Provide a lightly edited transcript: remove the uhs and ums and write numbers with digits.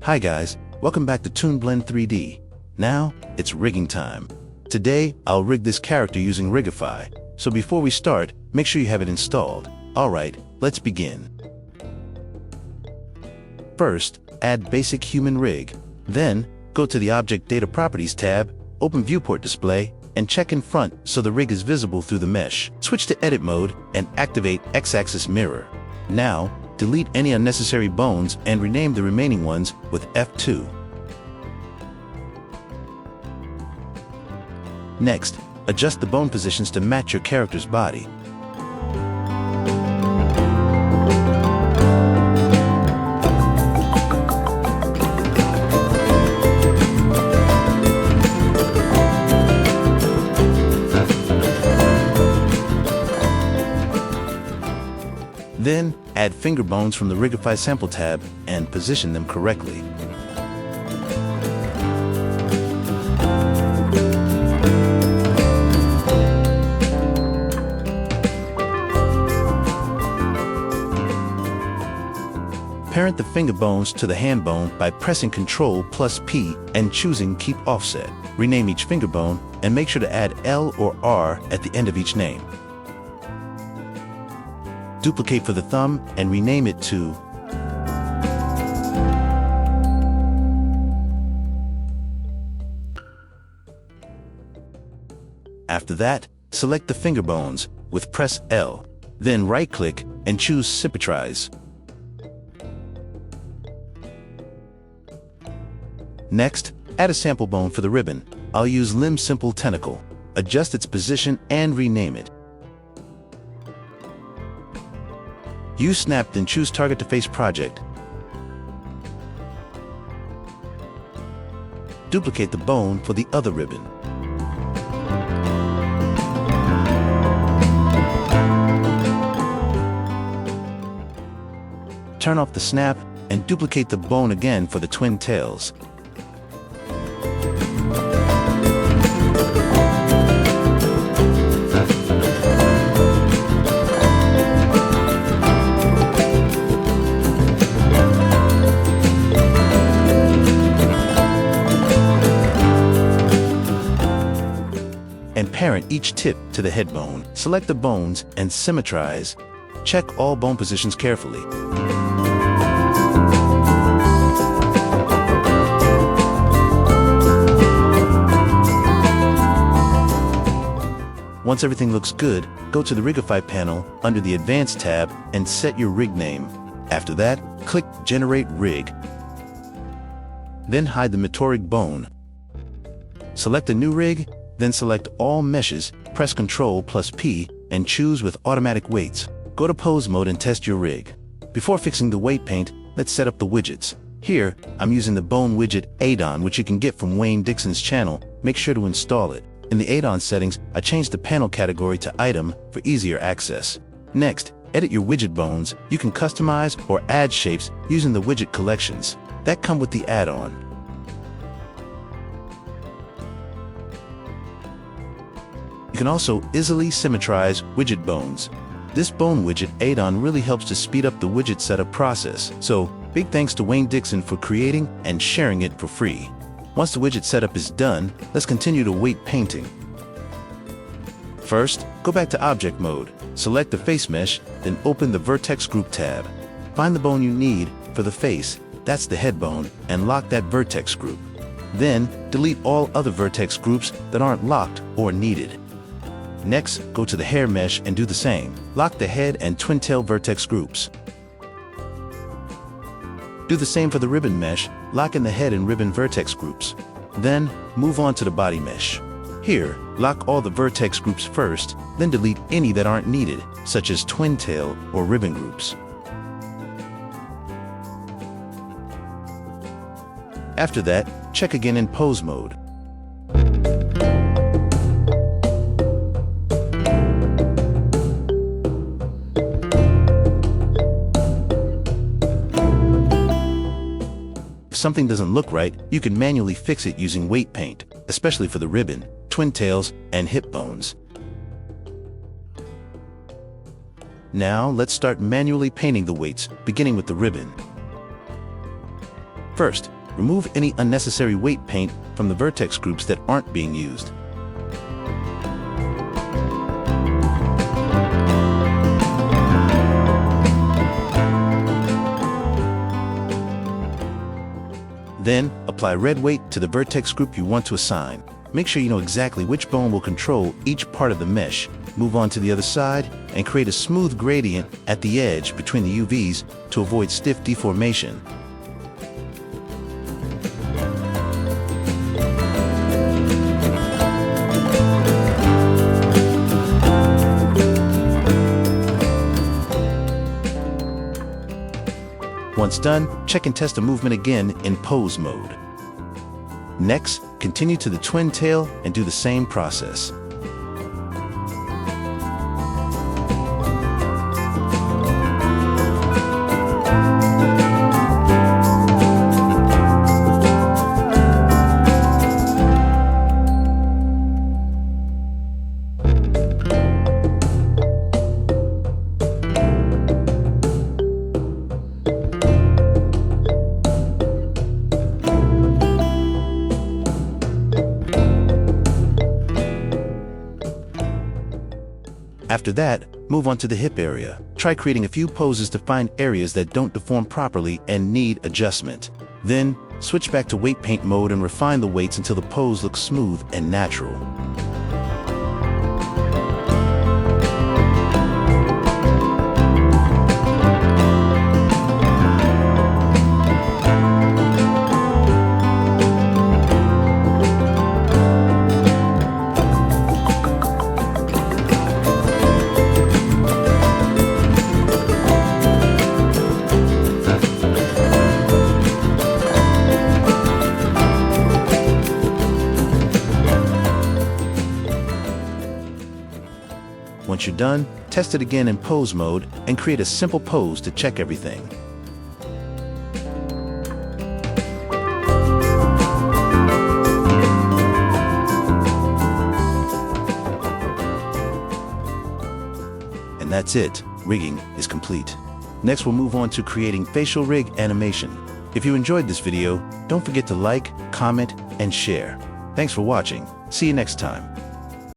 Hi guys, welcome back to Toon Blend 3D. Now, it's rigging time. Today, I'll rig this character using Rigify. So before we start, make sure you have it installed. Alright, let's begin. First, add Basic Human Rig. Then, go to the Object Data Properties tab, open Viewport Display, and check in front so the rig is visible through the mesh. Switch to Edit Mode and activate X-Axis Mirror. Now, delete any unnecessary bones and rename the remaining ones with F2. Next, adjust the bone positions to match your character's body. Then, add finger bones from the Rigify sample tab and position them correctly. Parent the finger bones to the hand bone by pressing Ctrl+P and choosing Keep Offset. Rename each finger bone and make sure to add L or R at the end of each name. Duplicate for the thumb and rename it to After that, select the finger bones with press L. Then right-click and choose Symmetrize. Next, add a sample bone for the ribbon. I'll use Limb Simple Tentacle. Adjust its position and rename it. Use Snap, then choose Target to Face Project. Duplicate the bone for the other ribbon. Turn off the snap and duplicate the bone again for the twin tails. And parent each tip to the head bone. Select the bones and symmetrize. Check all bone positions carefully. Once everything looks good, go to the Rigify panel under the Advanced tab and set your rig name. After that, click Generate Rig. Then hide the metarig bone. Select a new rig, then select all meshes, press Ctrl+P, and choose with automatic weights. Go to pose mode and test your rig. Before fixing the weight paint, let's set up the widgets. Here, I'm using the bone widget Addon, which you can get from Wayne Dixon's channel. Make sure to install it. In the Addon settings, I changed the panel category to Item for easier access. Next, edit your widget bones. You can customize or add shapes using the widget collections that come with the add-on. You can also easily symmetrize widget bones. This bone widget Addon really helps to speed up the widget setup process. So, big thanks to Wayne Dixon for creating and sharing it for free. Once the widget setup is done, let's continue to weight painting. First, go back to Object Mode. Select the face mesh, then open the Vertex Group tab. Find the bone you need for the face, that's the head bone, and lock that vertex group. Then, delete all other vertex groups that aren't locked or needed. Next, go to the hair mesh and do the same. Lock the head and twin tail vertex groups. Do the same for the ribbon mesh, lock in the head and ribbon vertex groups. Then, move on to the body mesh. Here, lock all the vertex groups first, then delete any that aren't needed, such as twin tail or ribbon groups. After that, check again in pose mode. If something doesn't look right, you can manually fix it using weight paint, especially for the ribbon, twin tails, and hip bones. Now let's start manually painting the weights, beginning with the ribbon. First, remove any unnecessary weight paint from the vertex groups that aren't being used. Then, apply red weight to the vertex group you want to assign. Make sure you know exactly which bone will control each part of the mesh. Move on to the other side and create a smooth gradient at the edge between the UVs to avoid stiff deformation. Once done, check and test the movement again in pose mode. Next, continue to the twin tail and do the same process. After that, move on to the hip area. Try creating a few poses to find areas that don't deform properly and need adjustment. Then, switch back to weight paint mode and refine the weights until the pose looks smooth and natural. Once you're done, test it again in pose mode and create a simple pose to check everything. And that's it. Rigging is complete. Next, we'll move on to creating facial rig animation. If you enjoyed this video, don't forget to like, comment, and share. Thanks for watching. See you next time.